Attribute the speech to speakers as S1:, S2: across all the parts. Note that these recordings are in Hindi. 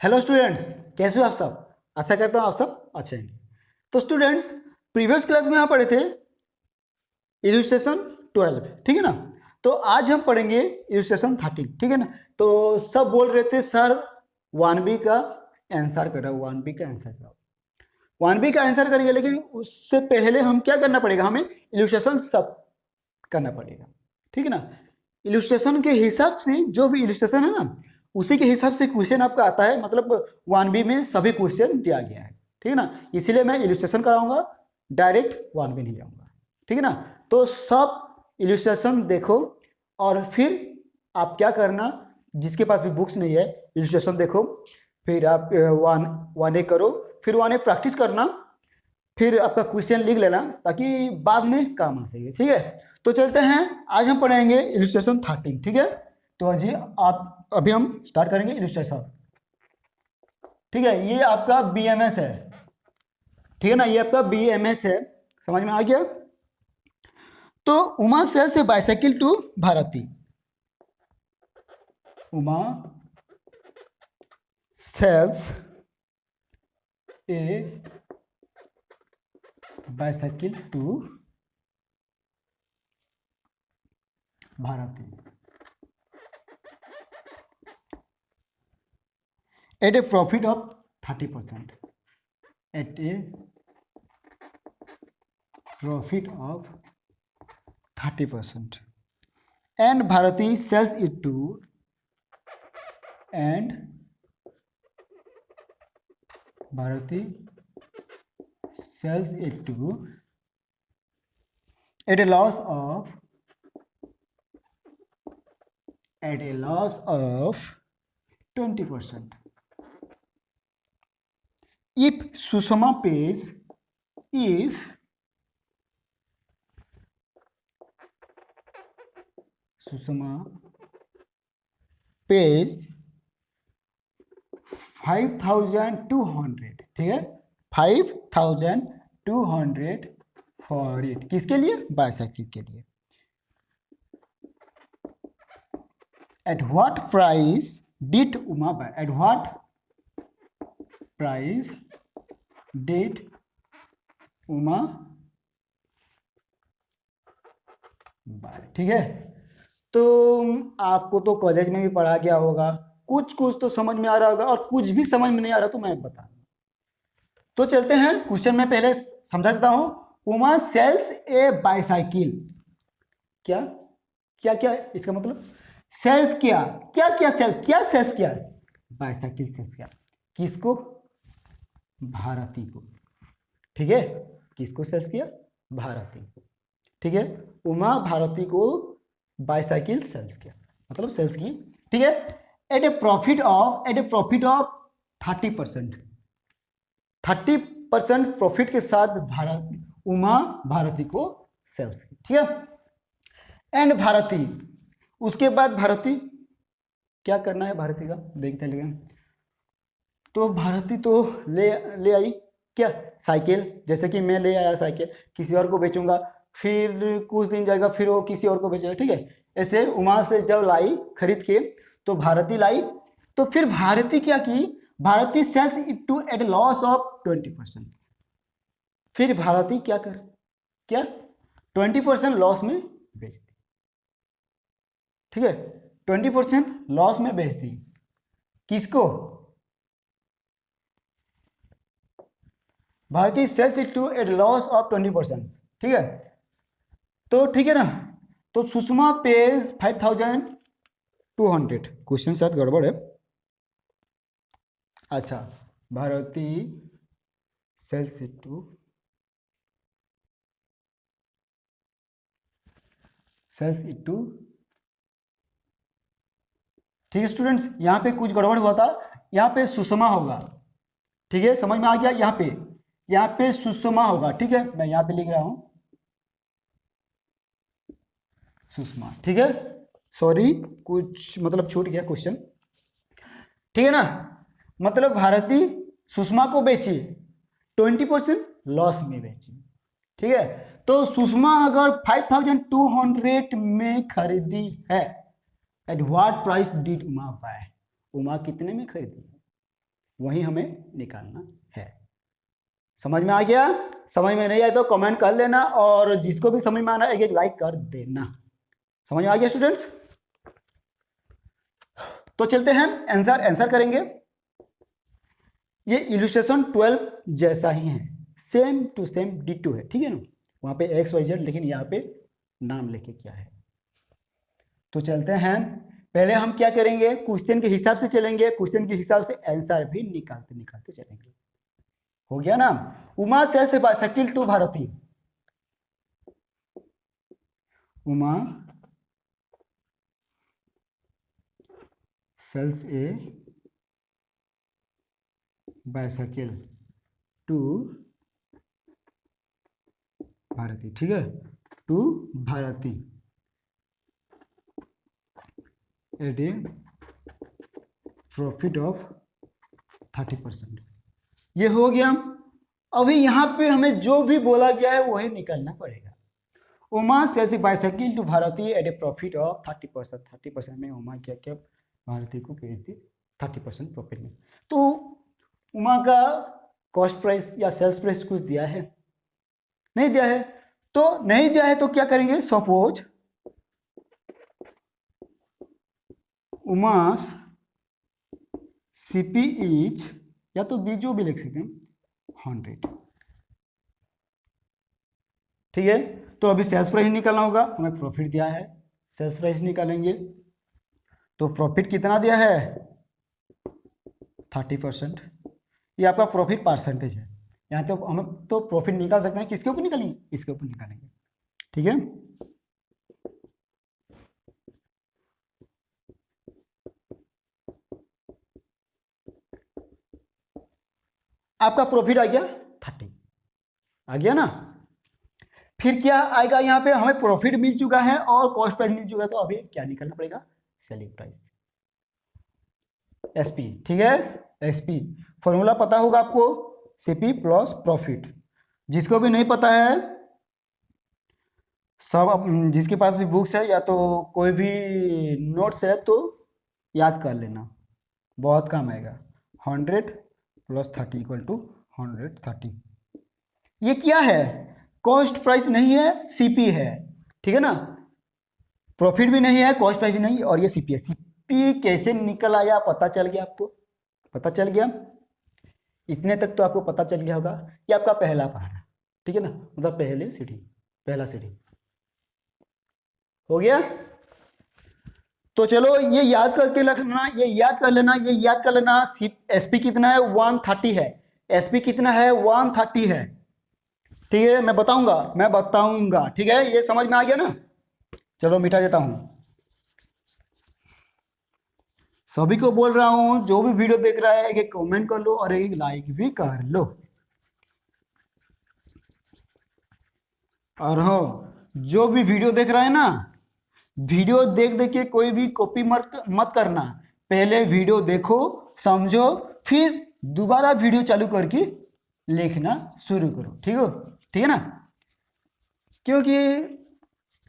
S1: हेलो स्टूडेंट्स, कैसे हो आप सब। आशा करता हूँ आप सब अच्छे हैं। तो स्टूडेंट्स, प्रीवियस क्लास में आप पढ़े थे इलस्ट्रेशन 12, ठीक है ना। तो आज हम पढ़ेंगे इलस्ट्रेशन 13, ठीक है ना। तो सब बोल रहे थे सर 1B का आंसर करो, 1B का आंसर करो, 1B का आंसर करेंगे, लेकिन उससे पहले हम क्या करना पड़ेगा, हमें इलस्ट्रेशन सब करना पड़ेगा, ठीक है ना। इलस्ट्रेशन के हिसाब से जो भी इलस्ट्रेशन है ना, उसी के हिसाब से क्वेश्चन आपका आता है। मतलब 1B में सभी क्वेश्चन दिया गया है, ठीक है ना। इसीलिए मैं इलस्ट्रेशन कराऊंगा, डायरेक्ट 1B नहीं जाऊंगा, ठीक है ना। तो सब इलस्ट्रेशन देखो और फिर आप क्या करना, जिसके पास भी बुक्स नहीं है इलस्ट्रेशन देखो, फिर आप 1A करो, फिर 1A प्रैक्टिस करना, फिर आपका क्वेश्चन लिख लेना ताकि बाद में काम आ सके, ठीक है। तो चलते हैं, आज हम पढ़ेंगे इलस्ट्रेशन 13, ठीक है। तो अभी हम स्टार्ट करेंगे इलस्ट्रेशन, ठीक है। ये आपका BMS है, ठीक है ना, ये आपका BMS है, समझ में आ गया। तो Uma sells a bicycle to Bharti, Uma sells a bicycle to Bharti at a profit of 30%, at a profit of 30%, and Bharati sells it to, and Bharati sells it to at a loss of 20%. If Susama pays, if Susama pays 5,200, ठीक है, 5,200 फॉर इट, किसके लिए, बाइसाइकिल के लिए। At what price did Uma buy? At what price did Uma buy? ठीक है। तो आपको तो कॉलेज में भी पढ़ा गया होगा, कुछ कुछ तो समझ में आ रहा होगा, और कुछ भी समझ में नहीं आ रहा तो मैं बता। तो चलते हैं क्वेश्चन में, पहले समझा देता हूं। उमा सेल्स ए बाइसाइकिल, क्या क्या क्या इसका मतलब, सेल्स किया, क्या क्या सेल्स, क्या सेल्स किया, बाइसाइकिल सेल्स किया, किसको, भारती को, ठीक है। किसको सेल्स किया, भारती को, ठीक है। उमा भारती को बाइसाइकिल सेल्स किया, मतलब सेल्स की, ठीक है। At a profit of 30%, 30% profit के साथ उमा भारती को सेल्स की, ठीक है। एंड भारती, उसके बाद भारती क्या करना है, भारती का देखते लगे। तो भारती तो ले आई क्या, साइकिल, जैसे कि मैं ले आया साइकिल, किसी और को बेचूंगा, फिर कुछ दिन जाएगा, फिर वो किसी और को बेचेगा, ठीक है। ऐसे उमा से जब लाई खरीद के, तो भारती लाई, तो फिर भारती क्या की, Bharti sells it to at loss of 20%। फिर भारती क्या कर, क्या 20% लॉस में बेच दी, ठीक है। 20% लॉस में बेच दी, किसको, Bharti sells it to at loss of 20%, ठीक है। तो ठीक है ना। तो सुषमा पेज 5,200, क्वेश्चन शायद गड़बड़ है। अच्छा, भारती सेल्स इट टू ठीक है स्टूडेंट्स, यहां पे कुछ गड़बड़ हुआ था, यहां पे सुषमा होगा, ठीक है, समझ में आ गया। यहाँ पे सुषमा होगा, ठीक है, मैं यहाँ पे लिख रहा हूं सुषमा, ठीक है। सॉरी, कुछ मतलब छूट गया क्वेश्चन, ठीक है ना। मतलब भारती सुषमा को बेची, 20% लॉस में बेची, ठीक है। तो सुषमा अगर 5,200 में खरीदी है, at what price did Uma buy, Uma कितने में खरीदी है, वही हमें निकालना है। समझ में आ गया? समझ में नहीं आया तो कमेंट कर लेना, और जिसको भी समझ में आना एक एक लाइक कर देना। समझ में आ गया स्टूडेंट्स? तो चलते हैं आंसर करेंगे। ये इलस्ट्रेशन 12 जैसा ही है, सेम टू सेम डिटो है, ठीक है ना? वहां पे XYZ, लेकिन यहाँ पे नाम लेके क्या है। तो चलते हैं, पहले हम क्या करेंगे, क्वेश्चन के हिसाब से चलेंगे, क्वेश्चन के हिसाब से आंसर भी निकालते निकालते चलेंगे। हो गया ना? Uma sells a bicycle to Bharti. Uma sells a bicycle to Bharti, ठीक है, to Bharti at a profit of 30%। ये हो गया। अभी यहाँ पे हमें जो भी बोला गया है वही निकलना पड़ेगा। Uma sells a bicycle to Bharti at a profit of 30%। 30% में उमा क्या क्या भारती को बेच दी 30% प्रॉफिट में। तो उमा का कॉस्ट प्राइस या सेल्स प्राइस कुछ दिया है? नहीं दिया है। तो नहीं दिया है तो क्या करेंगे, सपोज उमास सीपी इज, या तो बी जो भी लिख सकते हैं, 100, ठीक है। तो अभी सेल्स प्राइस निकालना होगा, हमें प्रॉफिट दिया है, सेल्स प्राइस निकालेंगे। तो प्रॉफिट कितना दिया है? 30%। ये आपका प्रॉफिट परसेंटेज है। यहाँ तो हम तो प्रॉफिट निकाल सकते हैं, किसके ऊपर निकालेंगे? इसके ऊपर निकालेंगे, ठीक है। आपका प्रॉफिट आ गया 30, आ गया ना? फिर क्या आएगा यहाँ पे, हमें प्रॉफिट मिल चुका है और कॉस्ट प्राइस मिल चुका है, तो अभी क्या निकालना पड़ेगा? सेलिंग प्राइस, एसपी, ठीक है। एसपी फॉर्मूला पता होगा आपको, सीपी प्लस प्रॉफिट। जिसको भी नहीं पता है, सब जिसके पास भी बुक्स है या तो कोई भी नोट्स है तो याद कर लेना, बहुत काम आएगा। 100 प्लस 30 इक्वल टू 130। ये क्या है? कॉस्ट प्राइस नहीं है, सीपी है, ठीक है ना? प्रॉफिट भी नहीं है, कॉस्ट प्राइस भी नहीं, और ये सीपी है। सीपी कैसे निकल आया, पता चल गया आपको? पता चल गया? इतने तक तो आपको पता चल गया होगा। ये आपका पहला पहाड़ा, ठीक है ना, मतलब पहले सीढ़ी, पहला सीढ़ी हो गया। तो चलो ये याद करके रखना, ये याद कर लेना, ये याद कर लेना। एसपी कितना है? 130 है। एसपी कितना है? 130 है, ठीक है। मैं बताऊंगा, ठीक है। ये समझ में आ गया ना? चलो मिटा देता हूं, सभी को बोल रहा हूं, जो भी वीडियो देख रहा है एक कमेंट कर लो और एक लाइक भी कर लो। और हो, जो भी वीडियो देख रहा है ना, वीडियो देख देख के कोई भी कॉपी मत करना। पहले वीडियो देखो, समझो, फिर दोबारा वीडियो चालू करके लिखना शुरू करो, ठीक है ना? क्योंकि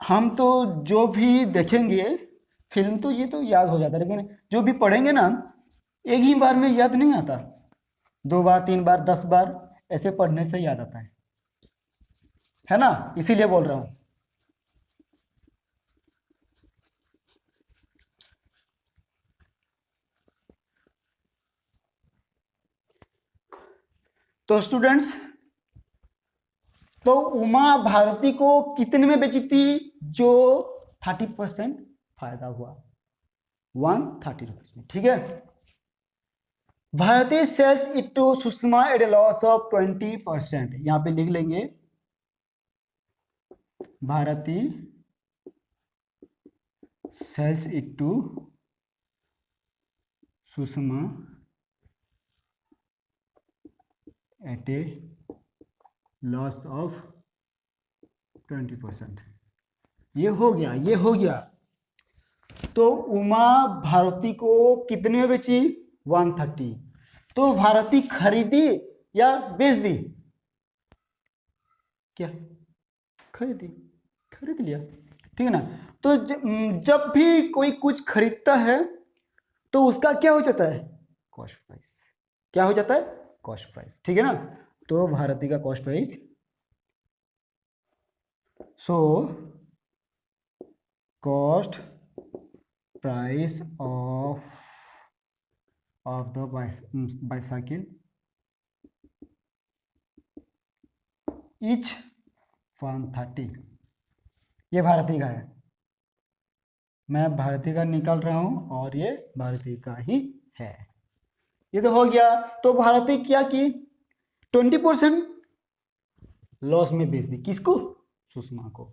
S1: हम तो जो भी देखेंगे फिल्म तो ये तो याद हो जाता है, लेकिन जो भी पढ़ेंगे ना, एक ही बार में याद नहीं आता, 2 बार 3 बार 10 बार ऐसे पढ़ने से याद आता है ना? इसीलिए बोल रहा हूं। तो स्टूडेंट्स, तो उमा भारती को कितने में बेची थी? जो 30% फायदा हुआ, 130 रुपीज में, ठीक है। Bharti sells it to Sushma at a loss of 20%। यहां पे लिख लेंगे, Bharti sells it to Sushma at a loss of 20%। ये हो गया। तो उमा भारती को कितने में बेची? 130। तो भारती खरीदी या बेच दी? क्या खरीद लिया, ठीक है ना? तो जब भी कोई कुछ खरीदता है तो उसका क्या हो जाता है? Cost price. क्या हो जाता है, कॉस्ट प्राइस, ठीक है ना। तो भारती का cost price, so cost price of the bicycle etch 130, ये भारती का है, मैं भारती का निकाल रहा हूं और ये भारती का ही है। ये तो हो गया। तो भारती क्या की, 20% लॉस में बेच दी, किसको, सुषमा को,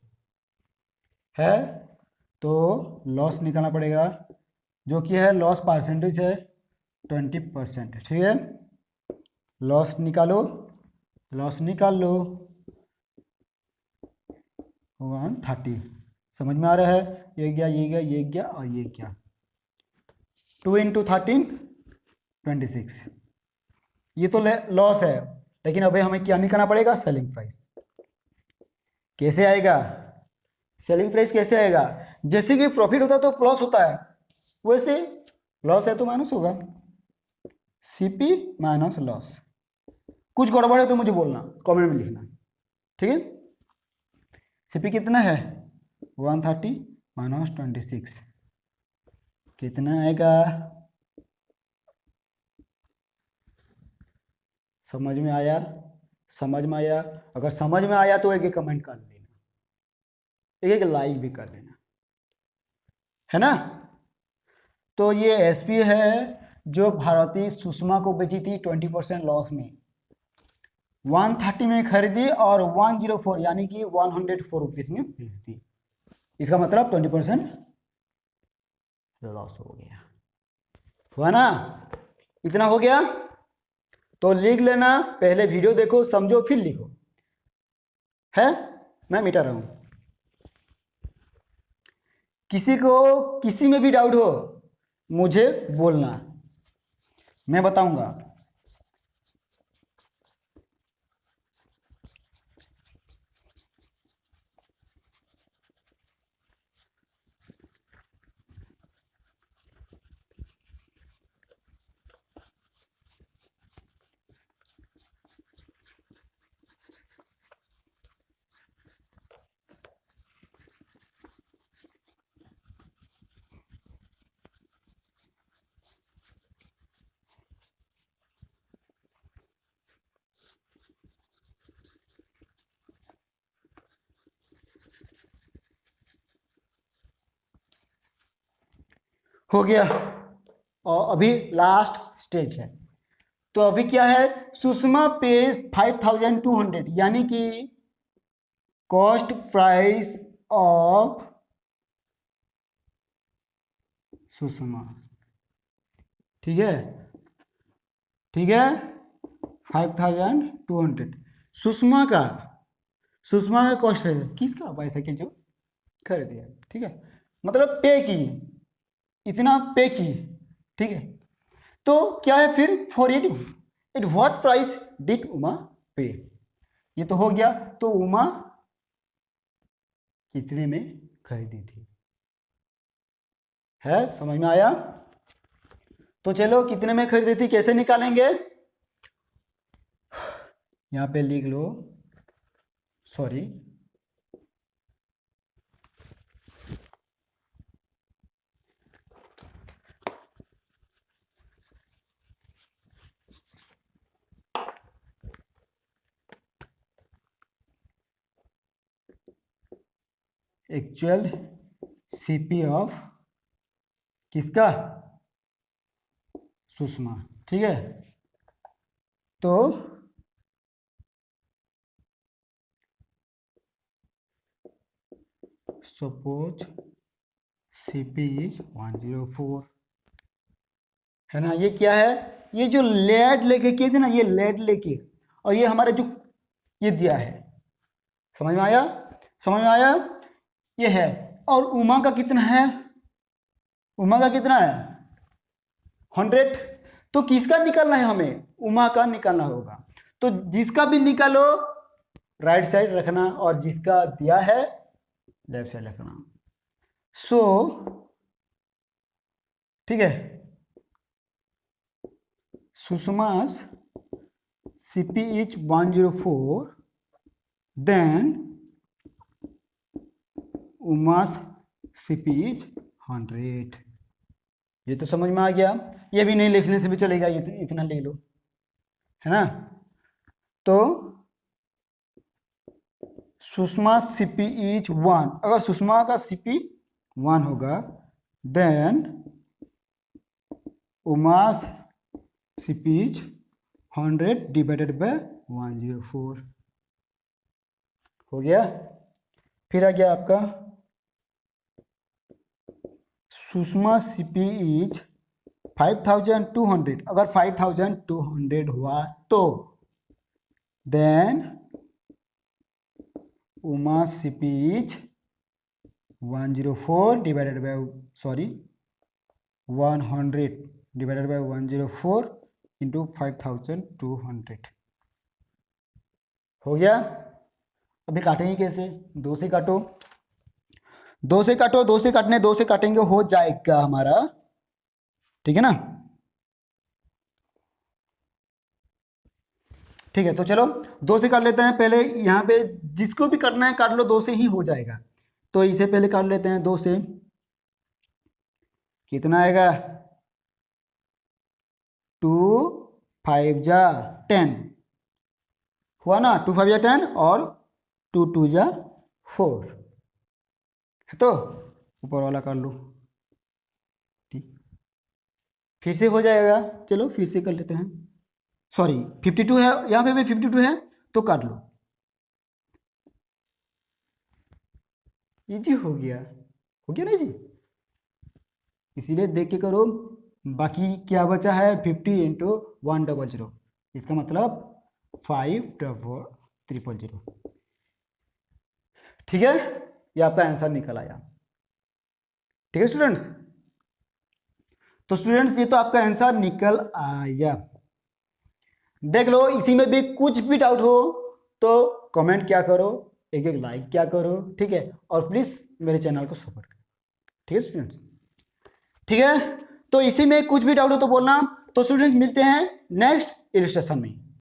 S1: है। तो लॉस निकालना पड़ेगा, जो कि है लॉस परसेंटेज है 20%, ठीक है। लॉस निकालो, लॉस निकाल लो, 130, समझ में आ रहा है, ये गया ये गया ये गया और ये गया, 2 × 13 26, ये तो लॉस है, लेकिन अभी हमें क्या निकालना पड़ेगा, सेलिंग प्राइस। कैसे आएगा सेलिंग प्राइस, कैसे आएगा, जैसे कि प्रॉफिट होता है तो प्लस होता है, वैसे लॉस है तो माइनस होगा, सीपी माइनस लॉस। कुछ गड़बड़ है तो मुझे बोलना, कमेंट में लिखना, ठीक है। सीपी कितना है, 130 माइनस 26, कितना आएगा, समझ में आया, समझ में आया, अगर समझ में आया तो एक कमेंट कर देना, एक लाइक भी कर देना, है ना। तो ये एसपी है जो भारती सुषमा को बेची थी 20% लॉस में, 130 में खरीदी और 104 यानी कि 104 रुपीज में बेच दी, इसका मतलब 20% लॉस हो गया, हुआ ना, इतना हो गया। तो लिख लेना, पहले वीडियो देखो, समझो, फिर लिखो, है, मैं मिटा रहा हूं। किसी को किसी में भी डाउट हो मुझे बोलना, मैं बताऊंगा। हो गया, और अभी लास्ट स्टेज है। तो अभी क्या है, सुषमा पेज 5200 यानी कि कॉस्ट प्राइस ऑफ सुषमा, ठीक है, ठीक है, 5200 सुषमा का, सुषमा का कॉस्ट है, किसका, बाइसाइकिल जो खरीद दिया, ठीक है, मतलब पे की, इतना पे की, ठीक है। तो क्या है फिर, for it at what price did Uma पे, ये तो हो गया। तो उमा कितने में खरीदी थी, है, समझ में आया। तो चलो कितने में खरीदी थी कैसे निकालेंगे, यहां पे लिख लो, सॉरी, एक्चुअल सीपी ऑफ किसका, सुषमा, ठीक है। तो सपोज सीपी इज 104, है ना। ये क्या है, ये जो लेड लेके किए थे ना, ये लेड लेके, और ये हमारे जो ये दिया है, समझ में आया, समझ में आया, ये है। और उमा का कितना है, उमा का कितना है 100, तो किसका निकालना है हमें, उमा का निकालना होगा। तो जिसका भी निकालो राइट साइड रखना और जिसका दिया है लेफ्ट साइड रखना, सो ठीक है। Sushma's CP is 104, then Uma's CP is 100। ये तो समझ में आ गया। ये भी नहीं लिखने से भी चलेगा, ये इतना ले लो, है ना। तो सुषमा CP इज 1, अगर सुषमा का CP 1 होगा, देन उमास CP इज 100 डिवाइडेड बाय 104 हो गया। फिर आ गया आपका सुषमा CP इज 5200, अगर 5200 हुआ तो then Uma CP is 104 divided by 100 divided by 104 into 5200 हो गया। अभी काटेंगे कैसे? 2 से काटो, 2 से काटो, 2 से काटने 2 से काटेंगे हो जाएगा हमारा, ठीक है ना। ठीक है, तो चलो 2 से काट लेते हैं। पहले यहाँ पे जिसको भी काटना है काट लो, 2 से ही हो जाएगा। तो इसे पहले काट लेते हैं 2 से। कितना आएगा? 2 5 जा 10 हुआ ना, 2 5 जा 10 और 2 2 जा 4, तो ऊपर वाला कर लो, ठीक। फिर से हो जाएगा, चलो फिर से कर लेते हैं। सॉरी 52 है, यहाँ पे भी 52 है, तो काट लो। इजी हो गया ना जी। इसीलिए देख के करो। बाकी क्या बचा है? 50 इंटू 100, इसका मतलब 5300। ठीक है, ये आपका आंसर निकल आया। ठीक है स्टूडेंट्स, तो स्टूडेंट्स ये तो आपका आंसर निकल आया। देख लो, इसी में भी कुछ भी डाउट हो तो कमेंट क्या करो, एक लाइक क्या करो, ठीक है, और प्लीज मेरे चैनल को सपोर्ट करो। ठीक है स्टूडेंट्स, ठीक है। तो इसी में कुछ भी डाउट हो तो बोलना। तो स्टूडेंट्स मिलते हैं नेक्स्ट इलस्ट्रेशन में।